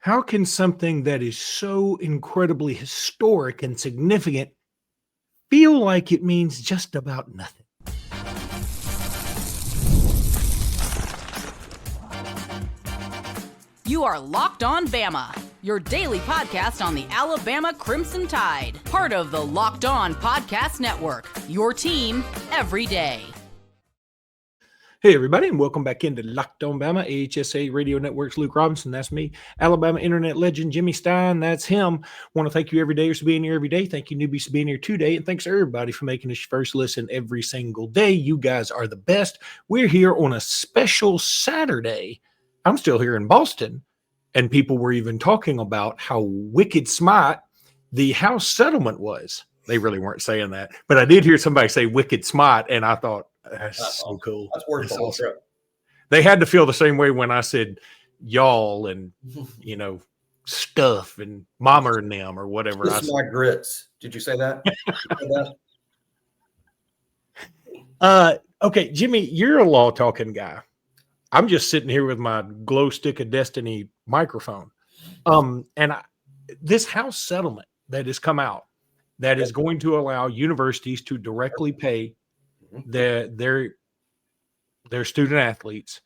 How can something that is so incredibly historic and significant feel like it means just about nothing? You are Locked On Bama, your daily podcast on the Alabama Crimson Tide, part of the Locked On Podcast Network, your team every day. Hey, everybody, and welcome back into Locked On Bama, AHSA Radio Network's Luke Robinson. That's me. Alabama internet legend Jimmy Stein. That's him. Want to thank you every day for being here every day. Thank you, newbies, for being here today. And thanks, everybody, for making this your first listen every single day. You guys are the best. We're here on a special Saturday. I'm still here in Boston, and people were even talking about how wicked smart the House settlement was. They really weren't saying that, but I did hear somebody say wicked smart, and I thought, that's so cool. That's worth the whole trip. They had to feel the same way when I said y'all and, stuff and mama and them or whatever. This is my grits. Did you say that? Okay, Jimmy, you're a law talking guy. I'm just sitting here with my glow stick of destiny microphone. This House settlement that has come out that is going to allow universities to directly pay their student athletes,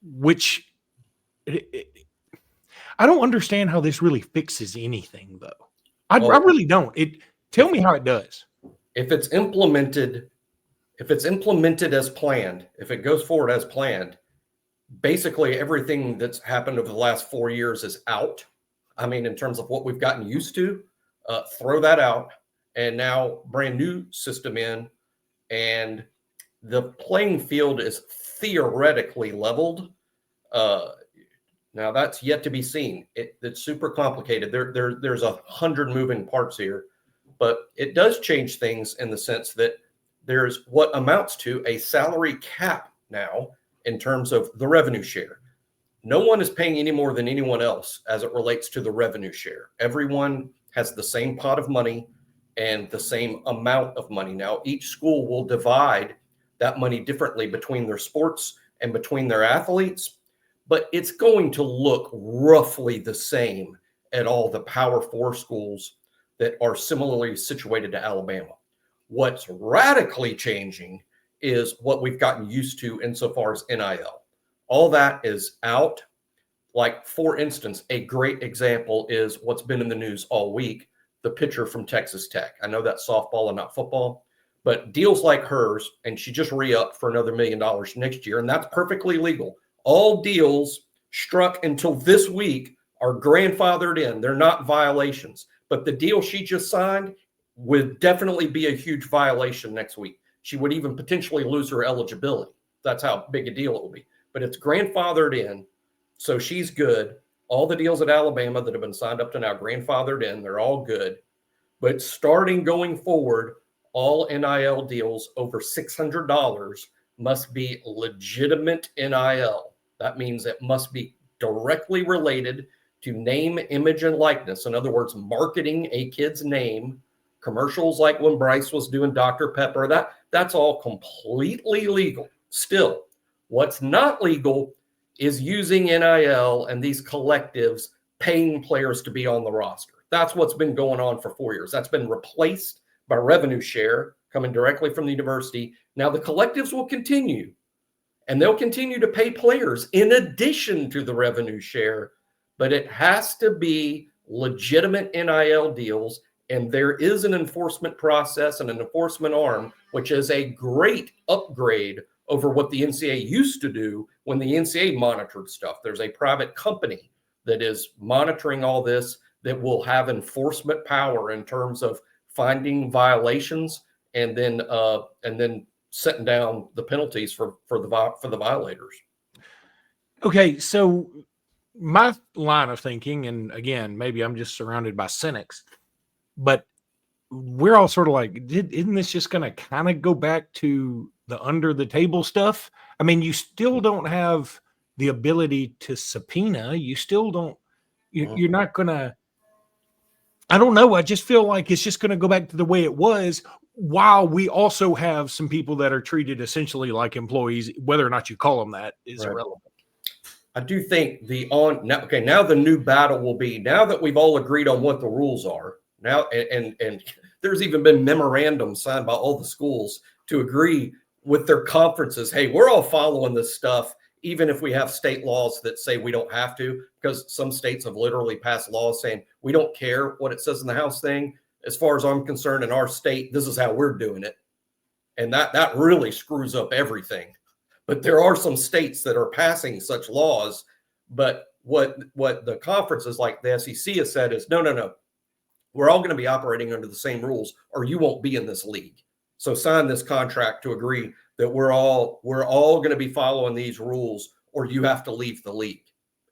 which I don't understand how this really fixes anything, though. I really don't. Tell me how it does. If it's implemented as planned, if it goes forward as planned, basically everything that's happened over the last 4 years is out. I mean, in terms of what we've gotten used to, throw that out, and now brand new system in. And the playing field is theoretically leveled. Now that's yet to be seen. It's super complicated. There's 100 moving parts here, but it does change things in the sense that there's what amounts to a salary cap now in terms of the revenue share. No one is paying any more than anyone else as it relates to the revenue share. Everyone has the same pot of money and the same amount of money. Now, each school will divide that money differently between their sports and between their athletes, but it's going to look roughly the same at all the Power 4 schools that are similarly situated to Alabama. What's radically changing is what we've gotten used to insofar as NIL. All that is out. Like, for instance, a great example is what's been in the news all week, the pitcher from Texas Tech. I know that's softball and not football, but deals like hers, and she just re-upped for another $1 million next year, and that's perfectly legal. All deals struck until this week are grandfathered in. They're not violations, but the deal she just signed would definitely be a huge violation next week. She would even potentially lose her eligibility. That's how big a deal it will be, but it's grandfathered in, so she's good. All the deals at Alabama that have been signed up to now, grandfathered in, they're all good. But starting going forward, all NIL deals over $600 must be legitimate NIL. That means it must be directly related to name, image, and likeness. In other words, marketing a kid's name, commercials like when Bryce was doing Dr. Pepper, that's all completely legal. Still, what's not legal is using NIL and these collectives paying players to be on the roster. That's what's been going on for 4 years. That's been replaced by revenue share coming directly from the university. Now the collectives will continue, and they'll continue to pay players in addition to the revenue share, but it has to be legitimate NIL deals, and there is an enforcement process and an enforcement arm, which is a great upgrade over what the NCAA used to do when the NCAA monitored stuff. There's a private company that is monitoring all this that will have enforcement power in terms of finding violations and then setting down the penalties for the violators. Okay, so my line of thinking, and again, maybe I'm just surrounded by cynics, but we're all sort of like, isn't this just going to kind of go back to the under the table stuff? I mean, you still don't have the ability to subpoena. You still don't, you're not going to, I don't know. I just feel like it's just going to go back to the way it was, while we also have some people that are treated essentially like employees. Whether or not you call them that is irrelevant. I do think now the new battle will be, now that we've all agreed on what the rules are now, and there's even been memorandums signed by all the schools to agree with their conferences. Hey, we're all following this stuff, even if we have state laws that say we don't have to, because some states have literally passed laws saying we don't care what it says in the House thing. As far as I'm concerned, in our state, this is how we're doing it. And that really screws up everything. But there are some states that are passing such laws. But what the conferences like the SEC has said is, no. We're all going to be operating under the same rules, or you won't be in this league. So sign this contract to agree that we're all going to be following these rules, or you have to leave the league.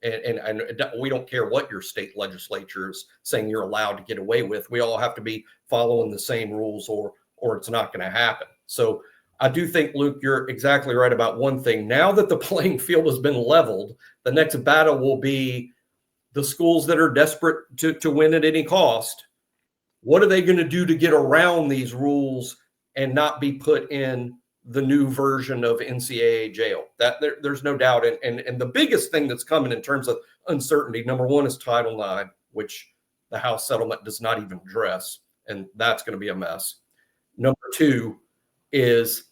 And we don't care what your state legislature is saying you're allowed to get away with. We all have to be following the same rules, or it's not going to happen. So I do think, Luke, you're exactly right about one thing. Now that the playing field has been leveled, the next battle will be the schools that are desperate to win at any cost. What are they going to do to get around these rules and not be put in the new version of NCAA jail? That there's no doubt. And the biggest thing that's coming in terms of uncertainty, number one, is Title IX, which the House settlement does not even address, and that's going to be a mess. Number two is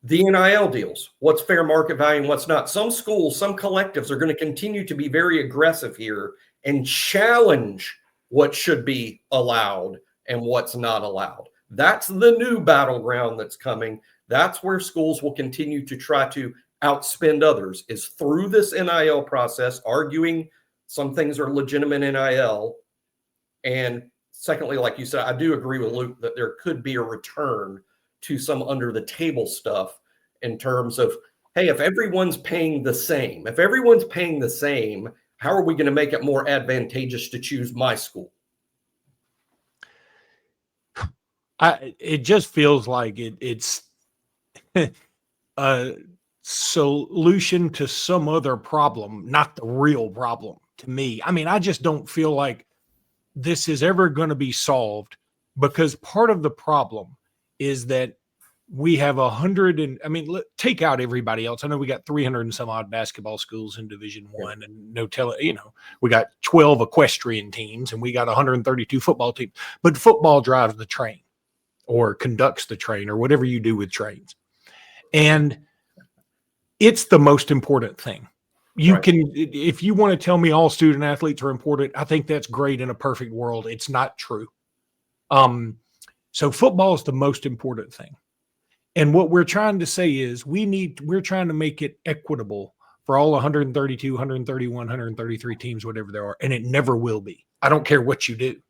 the NIL deals. What's fair market value and what's not? Some schools, some collectives are going to continue to be very aggressive here and challenge what should be allowed and what's not allowed. That's the new battleground that's coming. That's where schools will continue to try to outspend others, is through this NIL process, arguing some things are legitimate NIL. And secondly, like you said, I do agree with Luke that there could be a return to some under the table stuff in terms of, hey, if everyone's paying the same, how are we going to make it more advantageous to choose my school? It just feels like it's a solution to some other problem, not the real problem to me. I mean, I just don't feel like this is ever going to be solved, because part of the problem is that we have 100 and, I mean, take out everybody else. I know we got 300 and some odd basketball schools in Division I, and we got 12 equestrian teams, and we got 132 football teams. But football drives the train, or conducts the train, or whatever you do with trains. And it's the most important thing. You can, if you want to tell me all student athletes are important, I think that's great in a perfect world. It's not true. So football is the most important thing. And what we're trying to say is we're trying to make it equitable for all 132, 131, 133 teams, whatever there are. And it never will be. I don't care what you do.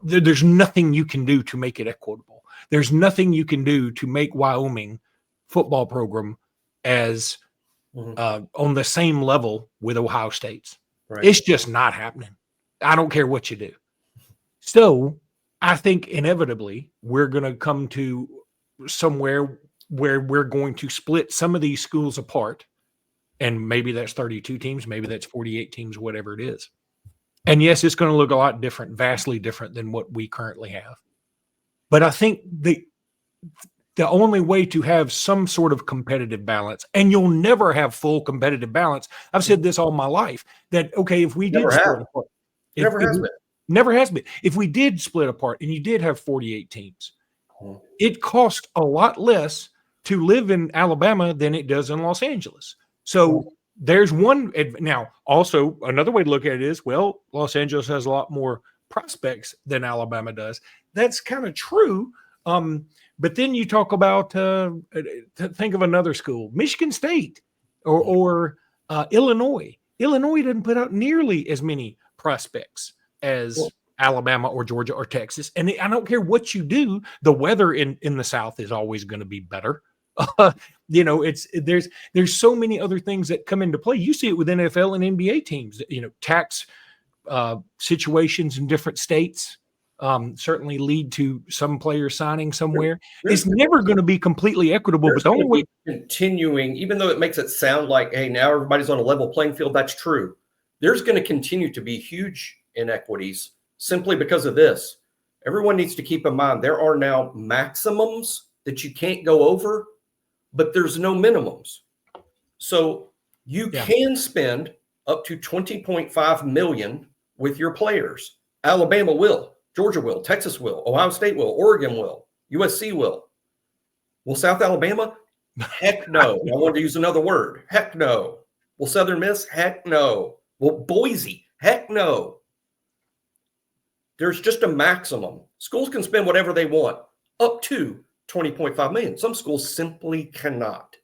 There's nothing you can do to make it equitable. There's nothing you can do to make Wyoming football program as on the same level with Ohio State's. Right. It's just not happening. I don't care what you do. So I think inevitably we're going to come to somewhere where we're going to split some of these schools apart. And maybe that's 32 teams, maybe that's 48 teams, whatever it is. And yes, it's going to look a lot different, vastly different than what we currently have. But I think the only way to have some sort of competitive balance, and you'll never have full competitive balance. I've said this all my life, that, okay, if we did split apart, never has been. If we did split apart and you did have 48 teams, it costs a lot less to live in Alabama than it does in Los Angeles. So there's one. Now, also, another way to look at it is, well, Los Angeles has a lot more prospects than Alabama does. That's kind of true. But then you talk about, think of another school, Michigan State or Illinois. Illinois doesn't put out nearly as many prospects as Alabama or Georgia or Texas. And I don't care what you do, the weather in the South is always going to be better. There's so many other things that come into play. You see it with NFL and NBA teams, tax situations in different states certainly lead to some players signing somewhere. It's never going to be completely equitable, but the only way continuing, even though it makes it sound like, hey, now everybody's on a level playing field, that's true. There's going to continue to be huge inequities simply because of this. Everyone needs to keep in mind there are now maximums that you can't go over, but there's no minimums. So You can spend up to $20.5 million with your players. Alabama will, Georgia will, Texas will, Ohio State will, Oregon will, USC will. Will South Alabama? Heck no. I wanted to use another word. Heck no. Will Southern Miss? Heck no. Will Boise? Heck no. There's just a maximum. Schools can spend whatever they want, up to $20.5 million. Some schools simply cannot.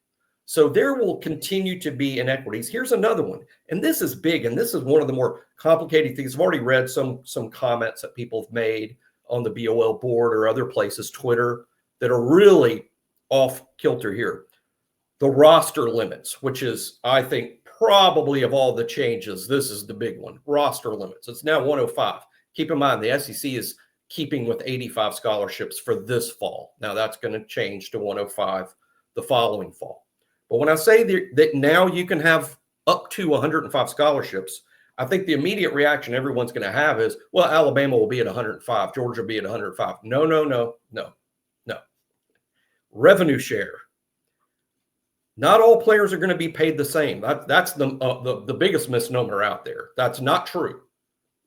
So there will continue to be inequities. Here's another one, and this is big, and this is one of the more complicated things. I've already read some comments that people have made on the BOL board or other places, Twitter, that are really off kilter here. The roster limits, which is, I think, probably of all the changes, this is the big one. Roster limits. It's now 105. Keep in mind, the SEC is keeping with 85 scholarships for this fall. Now that's going to change to 105 the following fall. But when I say that now you can have up to 105 scholarships, I think the immediate reaction everyone's going to have is, well, Alabama will be at 105, Georgia will be at 105. No. Revenue share. Not all players are going to be paid the same. That's the biggest misnomer out there. That's not true.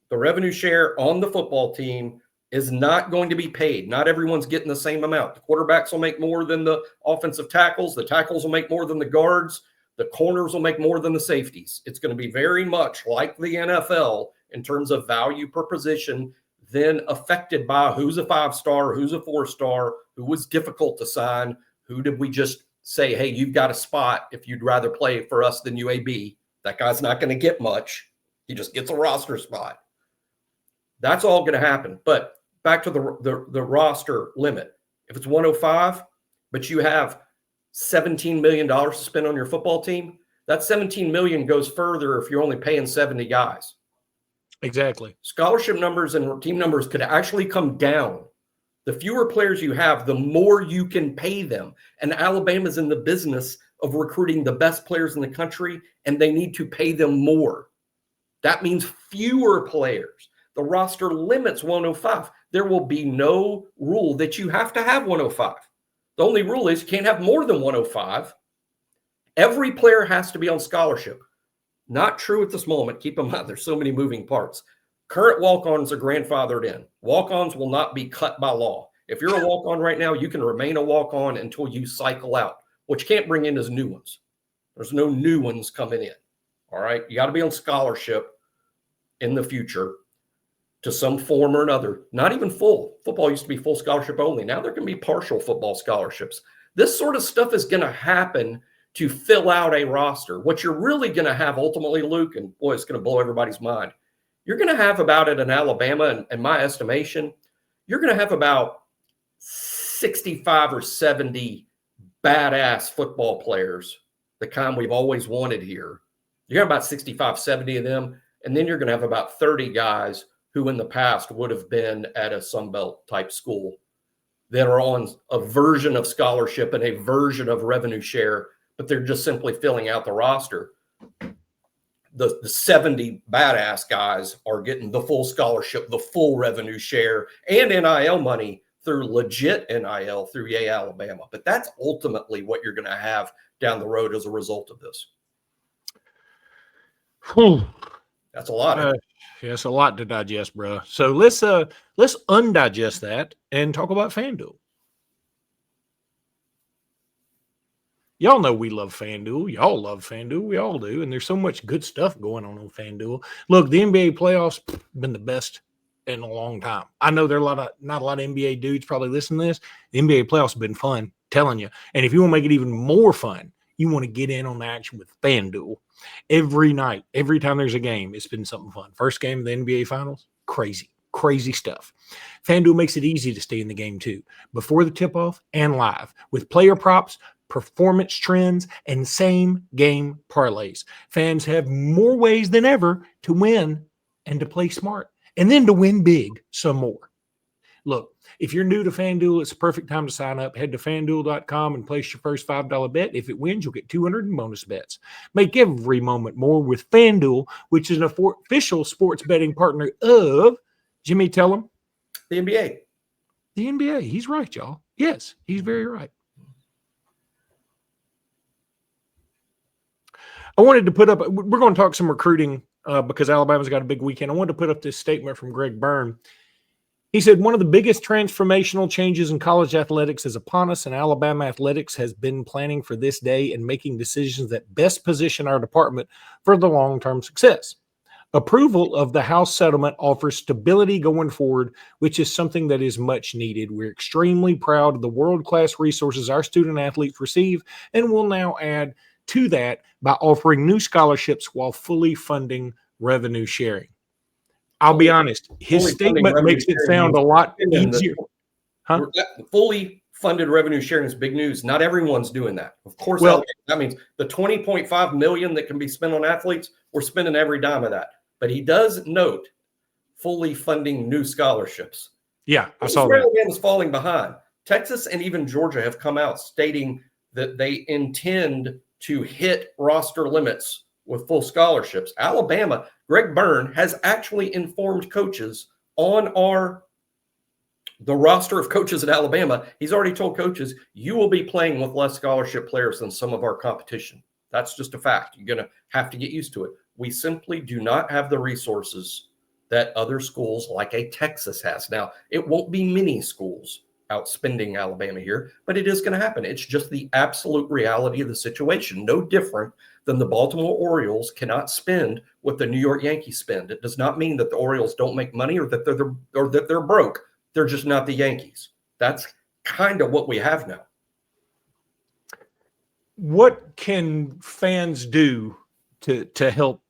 The revenue share on the football team is not going to be paid. Not everyone's getting the same amount. The quarterbacks will make more than the offensive tackles. The tackles will make more than the guards. The corners will make more than the safeties. It's going to be very much like the NFL in terms of value per position, then affected by who's a 5-star, who's a 4-star, who was difficult to sign, who did we just say, hey, you've got a spot if you'd rather play for us than UAB. That guy's not going to get much. He just gets a roster spot. That's all going to happen. But back to the roster limit. If it's 105, but you have $17 million to spend on your football team, that $17 million goes further if you're only paying 70 guys. Exactly. Scholarship numbers and team numbers could actually come down. The fewer players you have, the more you can pay them. And Alabama's in the business of recruiting the best players in the country, and they need to pay them more. That means fewer players. The roster limits 105. There will be no rule that you have to have 105. The only rule is you can't have more than 105. Every player has to be on scholarship. Not true at this moment. Keep in mind, there's so many moving parts. Current walk-ons are grandfathered in. Walk-ons will not be cut by law. If you're a walk-on right now, you can remain a walk-on until you cycle out. What you can't bring in is new ones. There's no new ones coming in. All right? You got to be on scholarship in the future to some form or another. Not even full. Football used to be full scholarship only. Now there can be partial football scholarships. This sort of stuff is going to happen to fill out a roster. What you're really going to have ultimately, Luke, and boy, it's going to blow everybody's mind. You're going to have about it in Alabama, and my estimation, you're going to have about 65 or 70 badass football players, the kind we've always wanted here. You have about 65, 70 of them, and then you're going to have about 30 guys who in the past would have been at a Sunbelt type school that are on a version of scholarship and a version of revenue share, but they're just simply filling out the roster. The 70 badass guys are getting the full scholarship, the full revenue share, and NIL money through legit NIL through Yale, Alabama. But that's ultimately what you're going to have down the road as a result of this. That's a lot. Yeah, it's a lot to digest, bro. So let's undigest that and talk about FanDuel. Y'all know we love FanDuel. Y'all love FanDuel. We all do. And there's so much good stuff going on FanDuel. Look, the NBA playoffs been the best in a long time. I know there are not a lot of NBA dudes probably listening to this. The NBA playoffs have been fun, telling you. And if you want to make it even more fun, you want to get in on the action with FanDuel. Every night, every time there's a game, it's been something fun. First game of the NBA Finals, crazy stuff. FanDuel makes it easy to stay in the game too, before the tip-off and live, with player props, performance trends, and same-game parlays. Fans have more ways than ever to win and to play smart, and then to win big some more. Look, if you're new to FanDuel, it's a perfect time to sign up. Head to FanDuel.com and place your first $5 bet. If it wins, you'll get 200 in bonus bets. Make every moment more with FanDuel, which is an official sports betting partner of, Jimmy, tell them. The NBA. The NBA. He's right, y'all. Yes, he's very right. I wanted to put up, we're going to talk some recruiting because Alabama's got a big weekend. I wanted to put up this statement from Greg Byrne. He said, one of the biggest transformational changes in college athletics is upon us, and Alabama athletics has been planning for this day and making decisions that best position our department for the long-term success. Approval of the House settlement offers stability going forward, which is something that is much needed. We're extremely proud of the world-class resources our student athletes receive, and will now add to that by offering new scholarships while fully funding revenue sharing. I'll be honest, his statement makes it sound a lot easier. Huh? Fully funded revenue sharing is big news. Not everyone's doing that. Of course, Well, that means the $20.5 million that can be spent on athletes, we're spending every dime of that. But he does note fully funding new scholarships. Yeah, I saw that. Alabama's falling behind. Texas and even Georgia have come out stating that they intend to hit roster limits with full scholarships. Alabama, Greg Byrne has actually informed coaches on the roster of coaches at Alabama. He's already told coaches, you will be playing with less scholarship players than some of our competition. That's just a fact. You're going to have to get used to it. We simply do not have the resources that other schools like a Texas has. Now, it won't be many schools outspending Alabama here, but it is going to happen. It's just the absolute reality of the situation. No different than the Baltimore Orioles cannot spend what the New York Yankees spend. It does not mean that the Orioles don't make money or that they're broke. They're just not the Yankees. That's kind of what we have now. What can fans do to help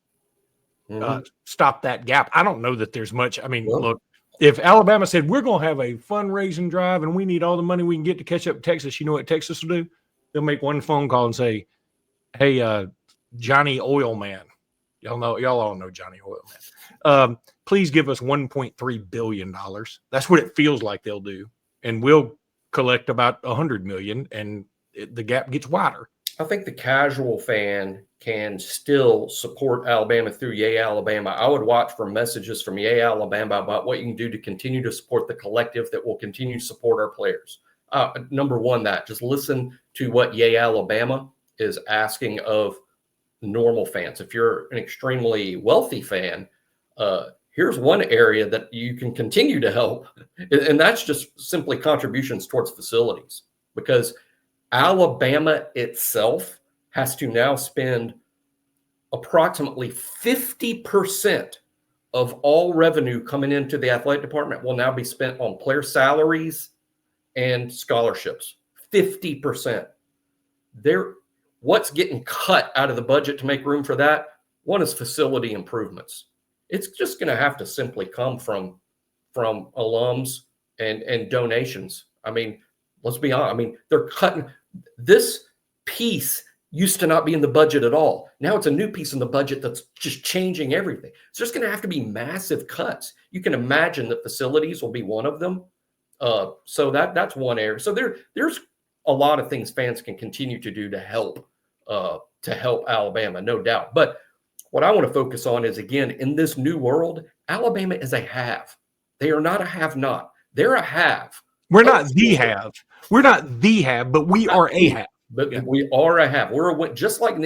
stop that gap? I don't know that there's much. I mean, look, if Alabama said we're going to have a fundraising drive and we need all the money we can get to catch up to Texas, you know what Texas will do? They'll make one phone call and say, hey, Johnny Oil Man, y'all all know Johnny Oil Man. Please give us $1.3 billion. That's what it feels like they'll do. And we'll collect about $100 million, and the gap gets wider. I think the casual fan can still support Alabama through Yay Alabama. I would watch for messages from Yay Alabama about what you can do to continue to support the collective that will continue to support our players. Number one, just listen to what Yay Alabama is asking of normal fans. If you're an extremely wealthy fan, here's one area that you can continue to help, and that's just simply contributions towards facilities, because Alabama itself has to now spend approximately 50% of all revenue coming into the athletic department will now be spent on player salaries and scholarships. 50%. What's getting cut out of the budget to make room for that? One is facility improvements. It's just going to have to simply come from alums and donations. I mean, let's be honest. I mean, they're cutting. This piece used to not be in the budget at all. Now it's a new piece in the budget that's just changing everything. So there's going to have to be massive cuts. You can imagine that facilities will be one of them. So that's one area. So there's a lot of things fans can continue to do to help Alabama, no doubt. But what I want to focus on is, again, in this new world, Alabama is a have. They are not a have-not. They're a have. We're not the have. We're not the have, but we are a have. But we are a have. We're just like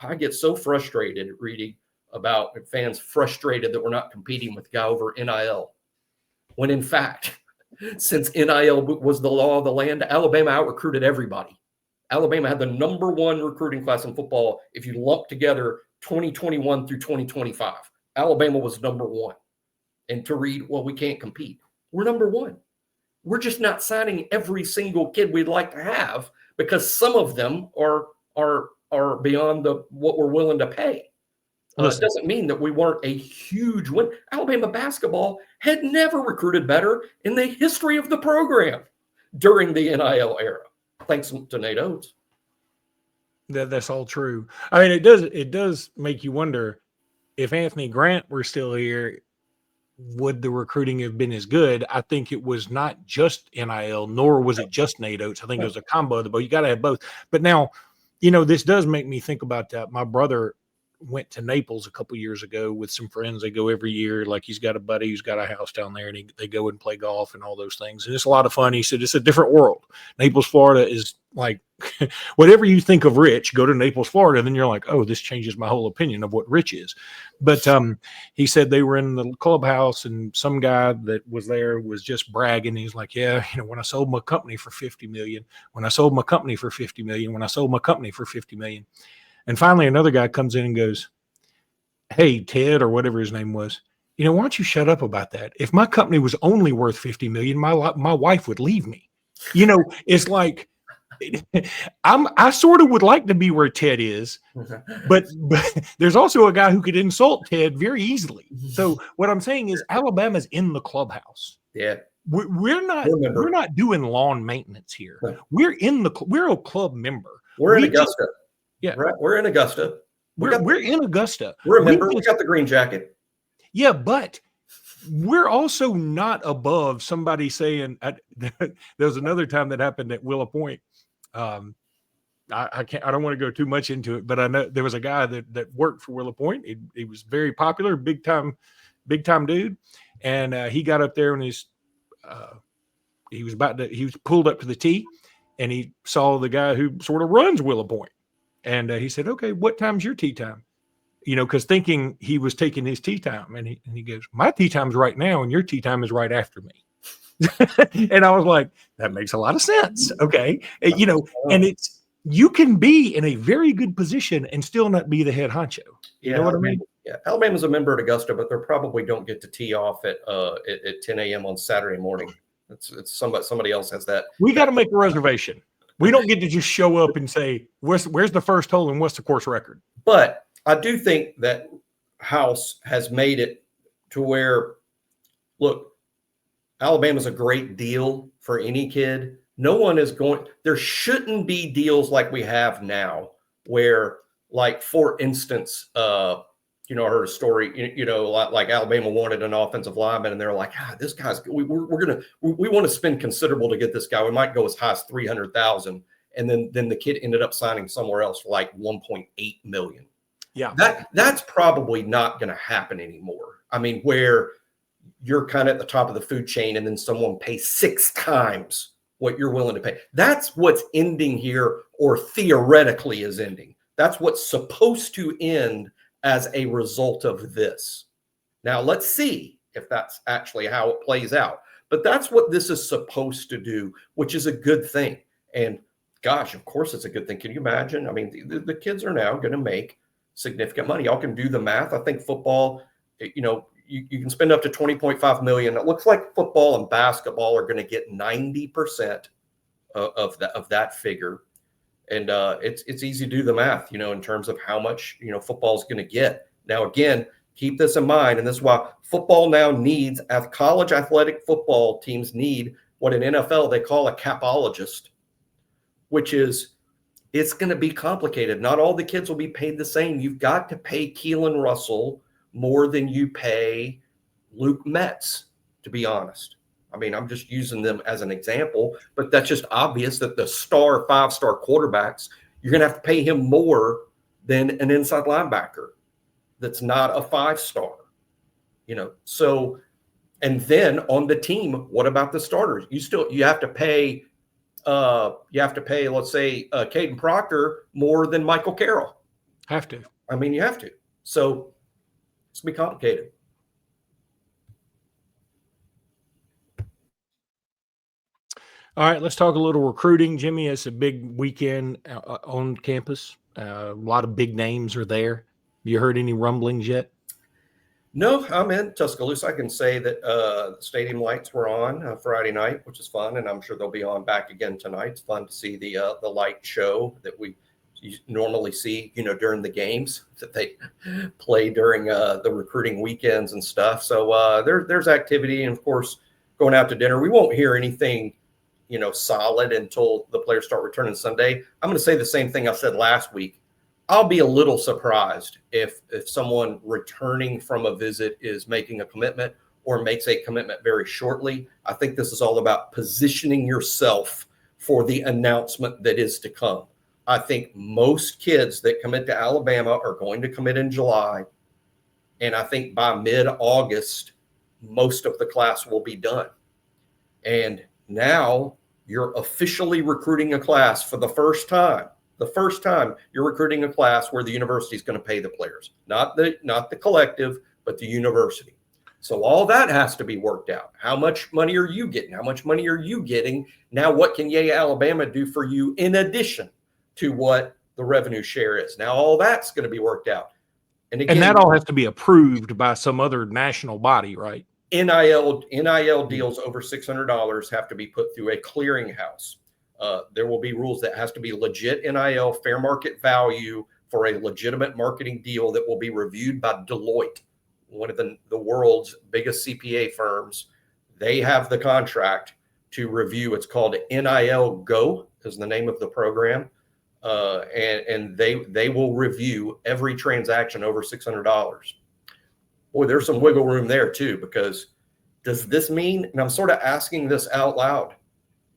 I get so frustrated reading about fans frustrated that we're not competing with guy over NIL. When in fact, since NIL was the law of the land, Alabama out-recruited everybody. Alabama had the number one recruiting class in football if you lump together 2021 through 2025. Alabama was number one. And to read, well, we can't compete. We're number one. We're just not signing every single kid we'd like to have because some of them are beyond what we're willing to pay. It doesn't mean that we weren't a huge win. Alabama basketball had never recruited better in the history of the program during the NIL era, thanks to Nate Oates. That's all true. I mean, it does make you wonder if Anthony Grant were still here, would the recruiting have been as good? I think it was not just NIL, nor was it just Nate Oates. I think it was a combo of the both. You got to have both. But now, this does make me think about that. My brother went to Naples a couple years ago with some friends. They go every year. Like, he's got a buddy who's got a house down there, and they go and play golf and all those things. And it's a lot of fun. He said it's a different world. Naples, Florida is like whatever you think of rich, go to Naples, Florida, and then you're like, oh, this changes my whole opinion of what rich is. But he said they were in the clubhouse, and some guy that was there was just bragging. He's like, yeah, when I sold my company for $50 million, when I sold my company for $50 million, when I sold my company for $50 million. And finally, another guy comes in and goes, hey, Ted, or whatever his name was, why don't you shut up about that? If my company was only worth $50 million, my wife would leave me. It's like, I sort of would like to be where Ted is, but there's also a guy who could insult Ted very easily. So what I'm saying is Alabama's in the clubhouse. Yeah. We're not doing lawn maintenance here. No. We're a club member. We're in Augusta. Yeah. Right. We're in Augusta. We're in Augusta. We're a member. We got the green jacket. Yeah, but we're also not above somebody saying, there was another time that happened at Willow Point. I don't want to go too much into it, but I know there was a guy that worked for Willow Point. He was very popular, big time dude. And he got up there and he was pulled up to the tee, and he saw the guy who sort of runs Willow Point. And he said, okay, what time's your tee time? Because thinking he was taking his tee time. And he goes, my tee time's right now, and your tee time is right after me. And I was like, that makes a lot of sense. Okay. And you can be in a very good position and still not be the head honcho. You know what I mean? Yeah. Alabama's a member at Augusta, but they probably don't get to tee off at 10 a.m. on Saturday morning. It's somebody else has that. We got to make a reservation. We don't get to just show up and say, where's the first hole and what's the course record? But I do think that House has made it to where, look, Alabama's a great deal for any kid. No one is there shouldn't be deals like we have now where, like, for instance, I heard a story, like Alabama wanted an offensive lineman, and they're like, this guy's, we want to spend considerable to get this guy. We might go as high as $300,000. And then the kid ended up signing somewhere else for like $1.8 million. Yeah. That's probably not going to happen anymore. I mean, where you're kind of at the top of the food chain and then someone pays 6 times what you're willing to pay. That's what's ending here, or theoretically is ending. That's what's supposed to end as a result of this. Now, let's see if that's actually how it plays out. But that's what this is supposed to do, which is a good thing. And gosh, of course it's a good thing. Can you imagine? I mean, the kids are now going to make significant money. Y'all can do the math. I think football, you can spend up to $20.5 million. It looks like football and basketball are going to get 90% of that figure. And it's easy to do the math, in terms of how much, football is going to get. Now, again, keep this in mind. And this is why football now needs, as college athletic football teams need what in NFL they call a capologist, which is, it's going to be complicated. Not all the kids will be paid the same. You've got to pay Keelan Russell more than you pay Luke Metz, to be honest. I mean, I'm just using them as an example, but that's just obvious that the 5-star quarterbacks, you're going to have to pay him more than an inside linebacker that's not a 5-star, So, and then on the team, what about the starters? You have to pay, let's say, Kaden Proctor more than Michael Carroll. Have to. I mean, you have to. So it's going to be complicated. All right, let's talk a little recruiting. Jimmy, it's a big weekend on campus. A lot of big names are there. You heard any rumblings yet? No, I'm in Tuscaloosa. I can say that the stadium lights were on Friday night, which is fun, and I'm sure they'll be on back again tonight. It's fun to see the light show that we normally see, during the games that they play during the recruiting weekends and stuff. So there's activity, and of course, going out to dinner. We won't hear anything, solid until the players start returning Sunday. I'm going to say the same thing I said last week. I'll be a little surprised if someone returning from a visit is making a commitment or makes a commitment very shortly. I think this is all about positioning yourself for the announcement that is to come. I think most kids that commit to Alabama are going to commit in July. And I think by mid-August, most of the class will be done. And now you're officially recruiting a class for the first time. The first time you're recruiting a class where the university is going to pay the players, not the collective, but the university. So all that has to be worked out. How much money are you getting? How much money are you getting? Now, what can Yay Alabama do for you in addition to what the revenue share is? Now, all that's going to be worked out. And again, that all has to be approved by some other national body, right? NIL deals over $600 have to be put through a clearinghouse. There will be rules that has to be legit NIL, fair market value for a legitimate marketing deal that will be reviewed by Deloitte, one of the world's biggest CPA firms. They have the contract to review. It's called NIL Go is the name of the program. And they will review every transaction over $600. Boy, there's some wiggle room there too, because does this mean, and I'm sort of asking this out loud,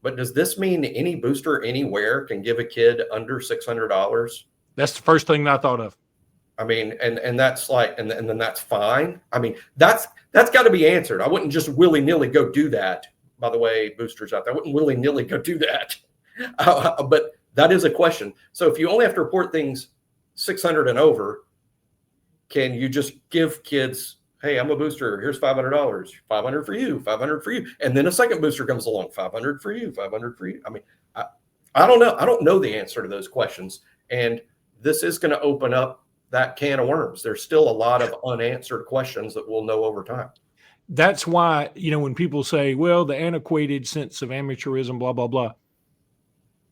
but does this mean any booster anywhere can give a kid under $600? That's the first thing I thought of. I mean, and that's like, and then that's fine. I mean, that's got to be answered. I wouldn't just willy-nilly go do that. By the way, boosters out there, I wouldn't willy-nilly go do that. But that is a question. So if you only have to report things 600 and over, can you just give kids, hey, I'm a booster, here's $500, 500 for you, 500 for you. And then a second booster comes along, 500 for you, 500 for you. I mean, I don't know. I don't know the answer to those questions. And this is going to open up that can of worms. There's still a lot of unanswered questions that we'll know over time. That's why, when people say, well, the antiquated sense of amateurism, blah, blah, blah.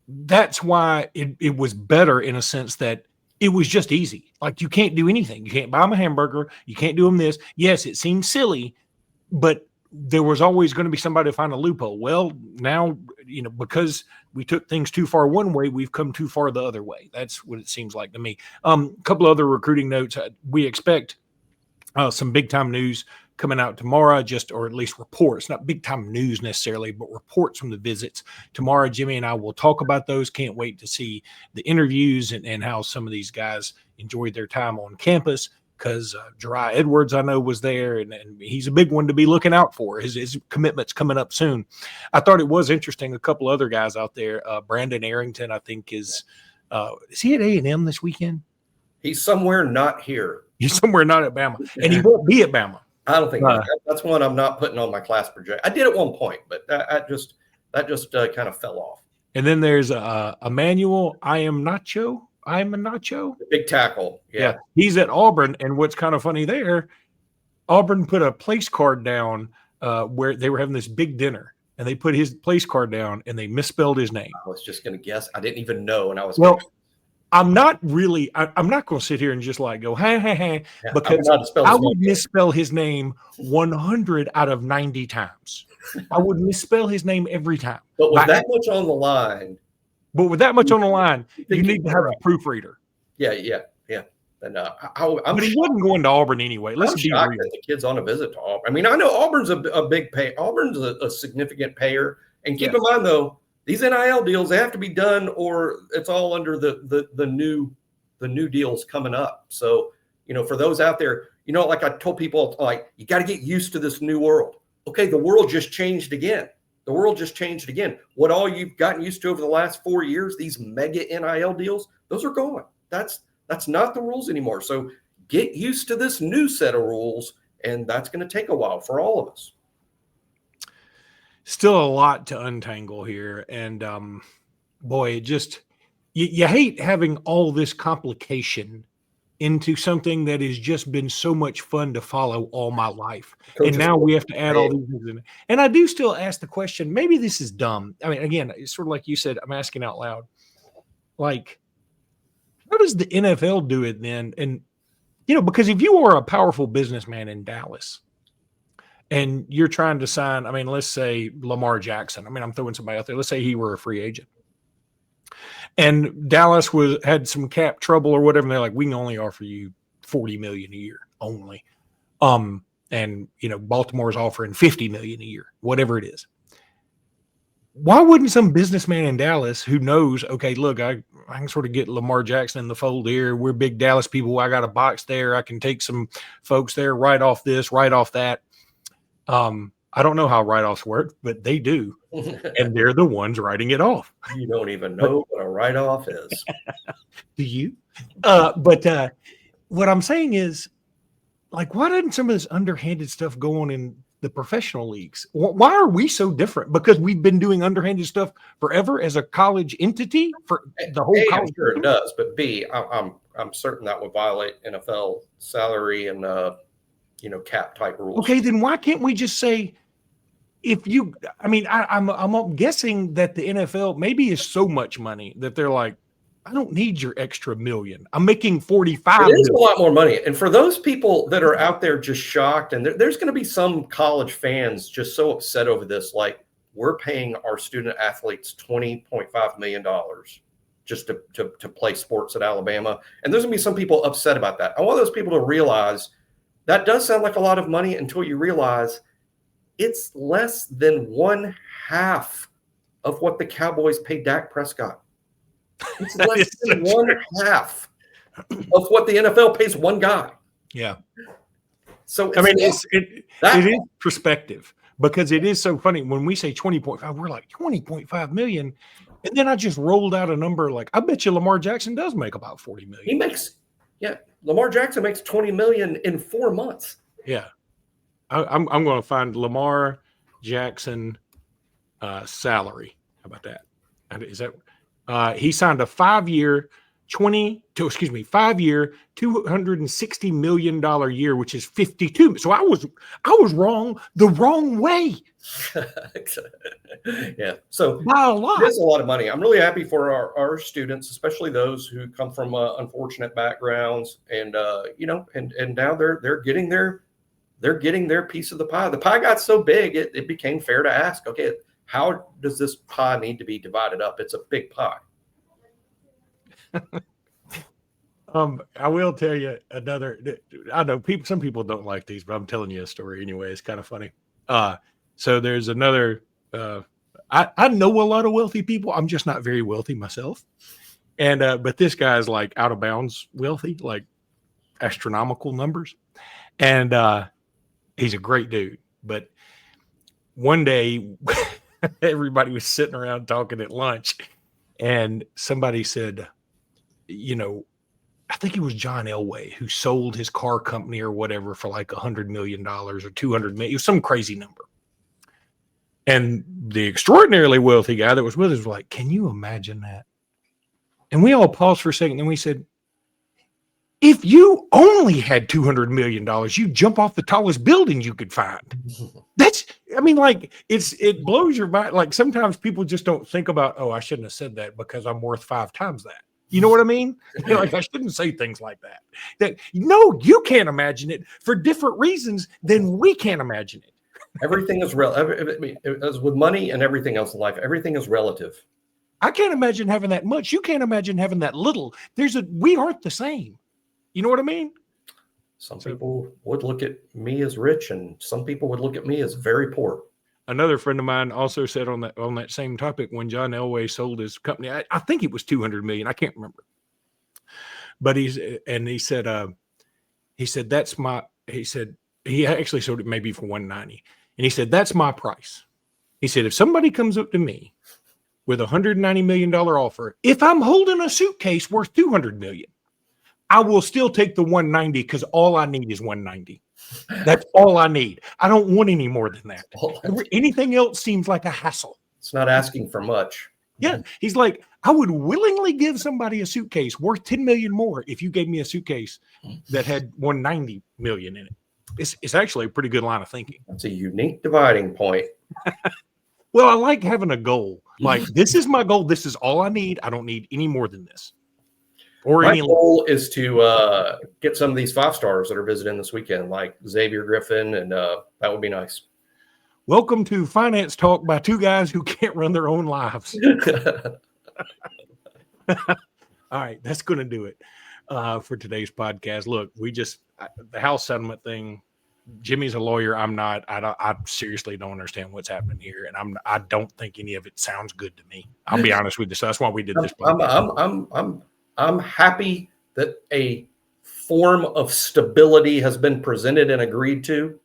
That's why it was better in a sense that it was just easy. Like, you can't do anything. You can't buy them a hamburger. You can't do them this. Yes, it seems silly, but there was always going to be somebody to find a loophole. Well, now, because we took things too far one way, we've come too far the other way. That's what it seems like to me. A couple of other recruiting notes. We expect some big time news coming out tomorrow, or at least reports, not big time news necessarily, but reports from the visits tomorrow. Jimmy and I will talk about those. Can't wait to see the interviews and how some of these guys enjoyed their time on campus, because Jeriah Edwards, I know, was there, and he's a big one to be looking out for. His commitment's coming up soon. I thought it was interesting. A couple other guys out there, Brandon Arrington, I think is he at A&M this weekend? He's somewhere not here. He's somewhere not at Bama, and he won't be at Bama. I don't think that's one I'm not putting on my class project. I did at one point, but that just kind of fell off. And then there's Emmanuel Iamanacho. Big tackle. Yeah. He's at Auburn. And what's kind of funny there, Auburn put a place card down where they were having this big dinner, and they put his place card down and they misspelled his name. I was just going to guess. I didn't even know. And I was I'm not going to sit here and just like go, hey, because I would misspell his name 100 out of 90 times. I would misspell his name every time. But with that much on the line. You need to have a proofreader. Yeah. And but he wasn't going to Auburn anyway. Let's be real. The kid's on a visit to Auburn. I mean, I know Auburn's a big pay. Auburn's a significant payer. And keep in mind, though, these NIL deals, they have to be done, or it's all under the new deals coming up. So, for those out there, like I told people, like, you got to get used to this new world. Okay, the world just changed again. What all you've gotten used to over the last 4 years, these mega NIL deals, those are gone. That's not the rules anymore. So get used to this new set of rules, and that's going to take a while for all of us. Still a lot to untangle here. And boy, it just, you hate having all this complication into something that has just been so much fun to follow all my life. And now we have to add all these things in. And I do still ask the question, maybe this is dumb. I mean, again, it's sort of like you said, I'm asking out loud. Like, how does the NFL do it then? And, because if you are a powerful businessman in Dallas, and you're trying to sign, I mean, let's say Lamar Jackson. I mean, I'm throwing somebody out there. Let's say he were a free agent. And Dallas had some cap trouble or whatever. And they're like, we can only offer you $40 million a year only. And Baltimore's offering $50 million a year, whatever it is. why wouldn't some businessman in Dallas who knows, okay, look, I can sort of get Lamar Jackson in the fold here. We're big Dallas people. I got a box there. I can take some folks there, write off this, write off that. I don't know how write-offs work, but they do. And they're the ones writing it off. You don't even know what a write-off is. Do you? But what I'm saying is, like, why doesn't some of this underhanded stuff go on in the professional leagues? Why are we so different? Because we've been doing underhanded stuff forever as a college entity for the whole college. I'm sure it does, but B, I'm certain that would violate NFL salary and cap type rules. Okay, then why can't we just say, if you? I mean, I'm guessing that the NFL maybe is so much money that they're like, I don't need your extra million. I'm making 45. It is a lot more money. And for those people that are out there just shocked, and there's going to be some college fans just so upset over this, like, we're paying our student athletes $20.5 million just to play sports at Alabama. And there's going to be some people upset about that. I want those people to realize that does sound like a lot of money until you realize it's less than 1/2 of what the Cowboys paid Dak Prescott. It's less than 1/2 of what the NFL pays one guy. Yeah. So I mean, it is perspective, because it is so funny when we say 20.5, we're like 20.5 million. And then I just rolled out a number like, I bet you Lamar Jackson does make about 40 million. Lamar Jackson makes 20 million in 4 months. Yeah. I'm going to find Lamar Jackson salary. How about that? Is that he signed a 5-year, $260 million year, which is 52. So I was wrong the wrong way. Yeah. So by a lot. It's a lot of money. I'm really happy for our students, especially those who come from unfortunate backgrounds, and and now they're getting their piece of the pie. The pie got so big, it became fair to ask, okay, how does this pie need to be divided up? It's a big pie. I will tell you another. I know some people don't like these, but I'm telling you a story anyway. It's kind of funny. So there's another. I know a lot of wealthy people. I'm just not very wealthy myself. And but this guy's like out of bounds wealthy, like astronomical numbers. And he's a great dude. But one day, everybody was sitting around talking at lunch, and somebody said, I think it was John Elway who sold his car company or whatever for like $100 million or $200 million. It was some crazy number. And the extraordinarily wealthy guy that was with us was like, can you imagine that? And we all paused for a second. And we said, if you only had $200 million, you'd jump off the tallest building you could find. It blows your mind. Like, sometimes people just don't think about, I shouldn't have said that because I'm worth 5 times that. You know what I mean? Like, I shouldn't say things like that. No, you can't imagine it for different reasons than we can't imagine it. Everything is as with money and everything else in life, everything is relative. I can't imagine having that much. You can't imagine having that little. We aren't the same. You know what I mean? Some people would look at me as rich, and some people would look at me as very poor. Another friend of mine also said on that same topic, when John Elway sold his company, I think it was $200 million. I can't remember. But he said he actually sold it maybe for $190. And he said, that's my price. He said, if somebody comes up to me with $190 million offer, if I'm holding a suitcase worth $200 million, I will still take the 190 because all I need is 190. That's all I need. I don't want any more than that. Anything else seems like a hassle. It's not asking for much. Yeah. He's like, I would willingly give somebody a suitcase worth 10 million more if you gave me a suitcase that had 190 million in it. It's actually a pretty good line of thinking. That's a unique dividing point. Well, I like having a goal. Like, this is my goal. This is all I need. I don't need any more than this. My goal is to get some of these 5-stars that are visiting this weekend, like Xavier Griffin, and that would be nice. Welcome to Finance Talk by two guys who can't run their own lives. All right, that's going to do it for today's podcast. Look, the house settlement thing, Jimmy's a lawyer. I'm not. I seriously don't understand what's happening here, and I don't think any of it sounds good to me. I'll be honest with you. So that's why we did this. I'm happy that a form of stability has been presented and agreed to,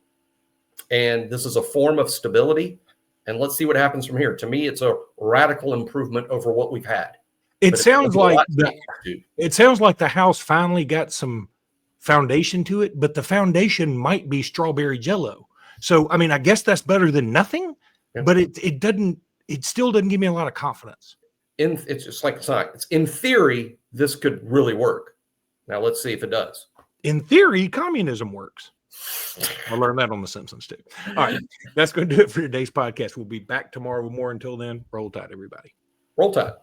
and this is a form of stability. And let's see what happens from here. To me, it's a radical improvement over what we've had. It sounds like the house finally got some foundation to it, but the foundation might be strawberry jello. So, I mean, I guess that's better than nothing, but it still doesn't give me a lot of confidence. It's just like science. In theory, this could really work. Now let's see if it does. In theory, communism works. I learned that on The Simpsons too. All right, that's going to do it for today's podcast. We'll be back tomorrow with more. Until then, roll tide, everybody. Roll tide.